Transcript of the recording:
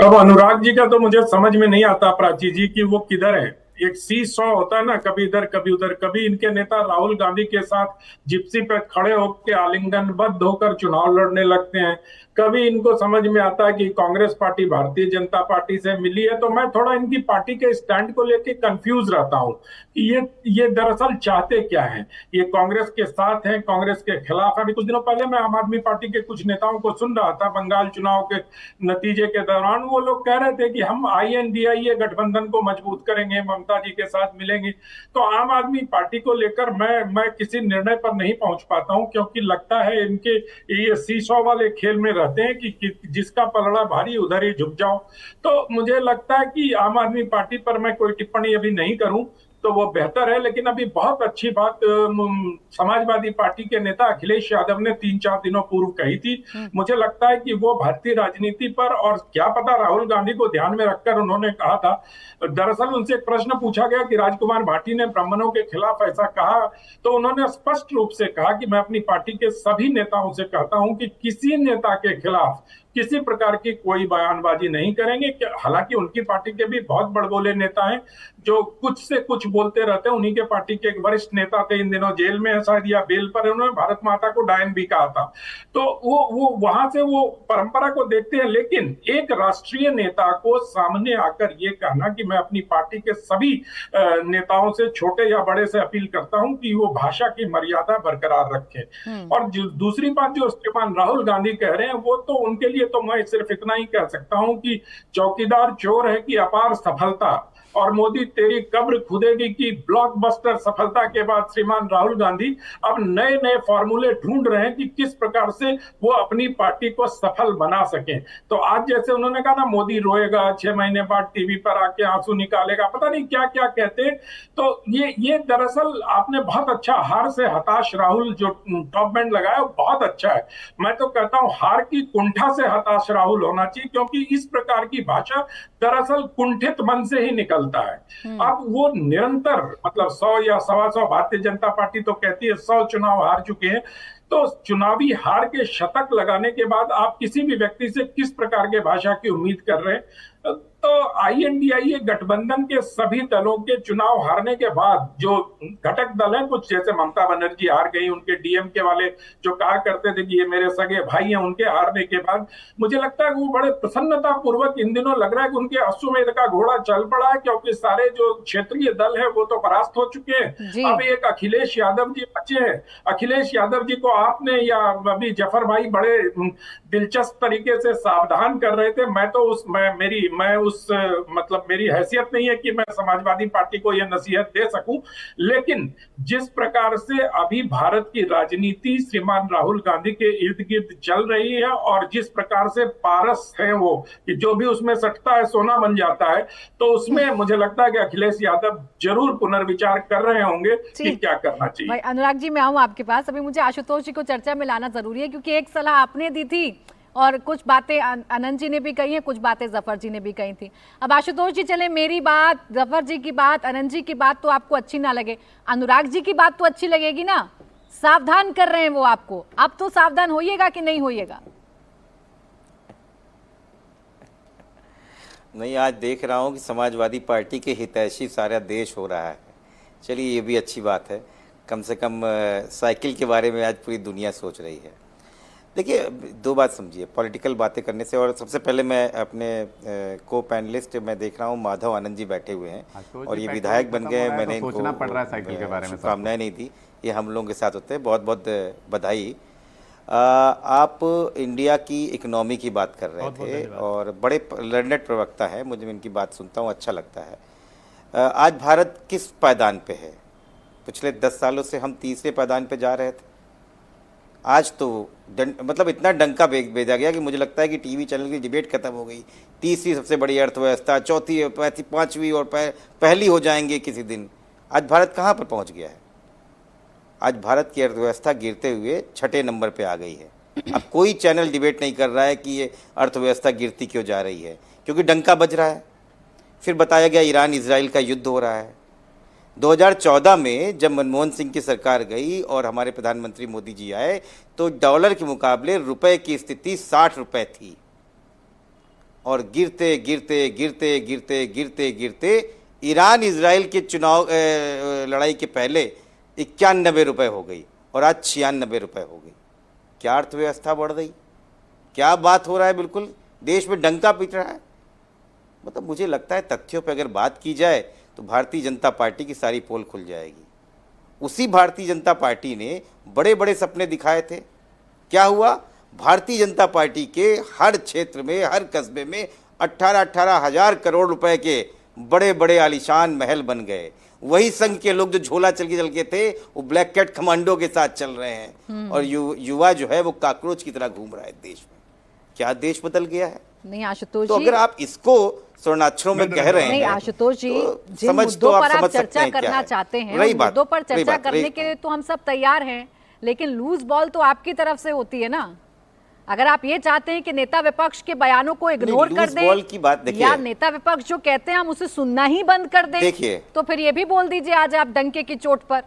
अब अनुराग जी का तो मुझे समझ में नहीं आता, प्राची जी, कि वो किधर है। एक सी सौ होता है ना, कभी इधर कभी उधर। कभी इनके नेता राहुल गांधी के साथ जिप्सी पे खड़े होकर आलिंगनबद्ध होकर चुनाव लड़ने लगते हैं। कभी इनको समझ में आता है कि कांग्रेस पार्टी भारतीय जनता पार्टी से मिली है। तो मैं थोड़ा इनकी पार्टी के स्टैंड को लेके कंफ्यूज रहता हूँ कि ये दरअसल चाहते क्या है। ये कांग्रेस के साथ है, कांग्रेस के खिलाफ है। अभी कुछ दिनों पहले मैं आम आदमी पार्टी के कुछ नेताओं को सुन रहा था, बंगाल चुनाव के नतीजे के दौरान वो लोग कह रहे थे कि हम INDIA गठबंधन को मजबूत करेंगे, ममता जी के साथ मिलेंगे। तो आम आदमी पार्टी को लेकर मैं किसी निर्णय पर नहीं पहुंच पाता हूं, क्योंकि लगता है इनके ये सीसॉ वाले खेल में रहते हैं कि जिसका पलड़ा भारी उधर ही झुक जाओ। तो मुझे लगता है कि आम आदमी पार्टी पर मैं कोई टिप्पणी अभी नहीं करूं तो वो बेहतर है। लेकिन अभी बहुत अच्छी बात समाजवादी पार्टी के नेता अखिलेश यादव ने 3-4 दिनों पूर्व कही थी। हम्म। मुझे लगता है कि वो भारतीय राजनीति पर, और क्या पता राहुल गांधी को ध्यान में रखकर उन्होंने कहा था। दरअसल उनसे एक प्रश्न पूछा गया कि राजकुमार भाटी ने ब्राह्मणों के खिलाफ ऐसा कहा, तो उन्होंने स्पष्ट रूप से कहा कि मैं अपनी पार्टी के सभी नेताओं से कहता हूं कि किसी नेता के खिलाफ किसी प्रकार की कोई बयानबाजी नहीं करेंगे। हालांकि उनकी पार्टी के भी बहुत बड़बोले नेता हैं जो कुछ से कुछ बोलते रहते हैं। उन्हीं के पार्टी के एक वरिष्ठ नेता थे, इन दिनों जेल में है शायद या बेल पर है, उन्होंने भारत माता को डायन भी कहा था। तो वो वहां से वो परंपरा को देखते हैं। लेकिन एक राष्ट्रीय नेता को सामने आकर ये कहना कि मैं अपनी पार्टी के सभी नेताओं से, छोटे या बड़े से, अपील करता हूं कि वो भाषा की मर्यादा बरकरार रखें। हम्म। और दूसरी बात जो श्रीमान राहुल गांधी कह रहे हैं, वो तो उनके लिए तो मैं सिर्फ इतना ही कह सकता हूं कि चौकीदार चोर है कि अपार सफलता, और मोदी तेरी कब्र खुदेगी की ब्लॉकबस्टर सफलता के बाद श्रीमान राहुल गांधी अब नए नए फॉर्मूले ढूंढ रहे हैं कि किस प्रकार से वो अपनी पार्टी को सफल बना सके। तो आज जैसे उन्होंने कहा ना, मोदी रोएगा, 6 महीने बाद टीवी पर आके आंसू निकालेगा, पता नहीं क्या क्या कहते हैं। तो ये दरअसल आपने बहुत अच्छा, हार से हताश राहुल जो टॉप बैंड लगाया, बहुत अच्छा है। मैं तो कहता हूं हार की कुंठा से हताश राहुल होना चाहिए, क्योंकि इस प्रकार की भाषा दरअसल कुंठित मन से ही निकलता है। हम्म। अब वो निरंतर, मतलब 100 या 125, भारतीय जनता पार्टी तो कहती है 100 चुनाव हार चुके हैं। तो चुनावी हार के शतक लगाने के बाद आप किसी भी व्यक्ति से किस प्रकार के भाषा की उम्मीद कर रहे हैं। तो INDIA गठबंधन के सभी दलों के चुनाव हारने के बाद जो घटक दल हैं, कुछ जैसे ममता बनर्जी हार गई, उनके DMK वाले जो कहा करते थे कि ये मेरे सगे भाई हैं, उनके हारने के बाद मुझे लगता है वो बड़े प्रसन्नता पूर्वक इन दिनों लग रहा है कि उनके अश्वमेध का घोड़ा चल पड़ा है, क्योंकि सारे जो क्षेत्रीय दल है वो तो परास्त हो चुके हैं। जी। अब एक अखिलेश यादव जी बचे हैं। अखिलेश यादव जी को आपने या अभी जफर भाई बड़े दिलचस्प तरीके से सावधान कर रहे थे। मैं तो उस मैं उस मतलब मेरी हैसियत नहीं है कि मैं समाजवादी पार्टी को यह नसीहत दे सकूं। लेकिन जिस प्रकार से अभी भारत की राजनीति श्रीमान राहुल गांधी के इर्द गिर्द चल रही है, और जिस प्रकार से पारस है वो, कि जो भी उसमें सटता है सोना बन जाता है, तो उसमें मुझे लगता है कि अखिलेश यादव जरूर पुनर्विचार कर रहे होंगे कि जी क्या करना भाई चाहिए। अनुराग जी, मैं आऊं आपके पास। अभी मुझे आशुतोष जी को चर्चा में लाना जरूरी है, क्योंकि एक सलाह आपने दी थी और कुछ बातें आनंद जी ने भी कही हैं, कुछ बातें जफर जी ने भी कही थी। अब आशुतोष जी चले, मेरी बात, जफर जी की बात, आनंद जी की बात तो आपको अच्छी ना लगे, अनुराग जी की बात तो अच्छी लगेगी ना। सावधान कर रहे हैं वो आपको, अब तो सावधान होइएगा कि नहीं होइएगा। नहीं, आज देख रहा हूँ कि समाजवादी पार्टी के हितैषी सारा देश हो रहा है। चलिए, ये भी अच्छी बात है। कम से कम साइकिल के बारे में आज पूरी दुनिया सोच रही है। देखिए, दो बात समझिए पॉलिटिकल बातें करने से। और सबसे पहले मैं अपने को पैनलिस्ट मैं देख रहा हूँ माधव आनंद जी बैठे हुए हैं, और ये विधायक बन गए। मैंने इनको सोचना पड़ रहा है साइकिल के बारे में। शुभकामनाएं नहीं दी, ये हम लोगों के साथ होते हैं। बहुत बहुत बधाई। आप इंडिया की इकोनॉमी की बात कर रहे थे, और बड़े लर्नेड प्रवक्ता है, मुझे इनकी बात सुनता हूँ अच्छा लगता है। आज भारत किस पायदान पे है? पिछले 10 सालों से हम तीसरे पायदान पे जा रहे थे। आज तो मतलब इतना डंका भेजा गया कि मुझे लगता है कि टीवी चैनल की डिबेट खत्म हो गई। तीसरी सबसे बड़ी अर्थव्यवस्था, चौथी, पाँचवीं और पहली हो जाएंगे किसी दिन। आज भारत कहाँ पर पहुँच गया है? आज भारत की अर्थव्यवस्था गिरते हुए 6ठे नंबर पे आ गई है। अब कोई चैनल डिबेट नहीं कर रहा है कि ये अर्थव्यवस्था गिरती क्यों जा रही है, क्योंकि डंका बज रहा है। फिर बताया गया ईरान इजराइल का युद्ध हो रहा है। 2014 में जब मनमोहन सिंह की सरकार गई और हमारे प्रधानमंत्री मोदी जी आए, तो डॉलर के मुकाबले रुपए की स्थिति 60 रुपए थी। और गिरते गिरते गिरते गिरते गिरते गिरते ईरान इजराइल के चुनाव लड़ाई के पहले 91 रुपए हो गई और आज 96 रुपए हो गई। क्या अर्थव्यवस्था बढ़ गई, क्या बात हो रहा है, बिल्कुल देश में डंका पीट रहा है। मतलब मुझे लगता है तथ्यों पर अगर बात की जाए तो भारतीय जनता पार्टी की सारी पोल खुल जाएगी। उसी भारतीय जनता पार्टी ने बड़े बड़े सपने दिखाए थे, क्या हुआ? भारतीय जनता पार्टी के हर क्षेत्र में, हर कस्बे में 18-18 हजार करोड़ रुपए के बड़े बड़े आलीशान महल बन गए। वही संघ के लोग जो झोला चल के थे वो ब्लैक कैट कमांडो के साथ चल रहे हैं और युवा जो है वो कॉकरोच की तरह घूम रहा है देश में। क्या देश बदल गया है? नहीं आशुतोष तो जी, अगर आप इसको स्वर्णाक्षरों में कह रहे हैं, नहीं आशुतोष जी, तो जिन समझ मुद्दों तो आप पर आप समझ सकते चर्चा हैं क्या करना है। चाहते हैं रही उन बात, मुद्दों पर रही चर्चा बात, करने रही- के लिए तो हम सब तैयार हैं, लेकिन लूज बॉल तो आपकी तरफ से होती है ना। अगर आप ये चाहते हैं कि नेता विपक्ष के बयानों को इग्नोर कर लूज बॉल की बात दें देखिए, या नेता विपक्ष जो कहते हैं हम उसे सुनना ही बंद कर दें, देखिए, तो फिर ये भी बोल दीजिए आज आप डंके की चोट पर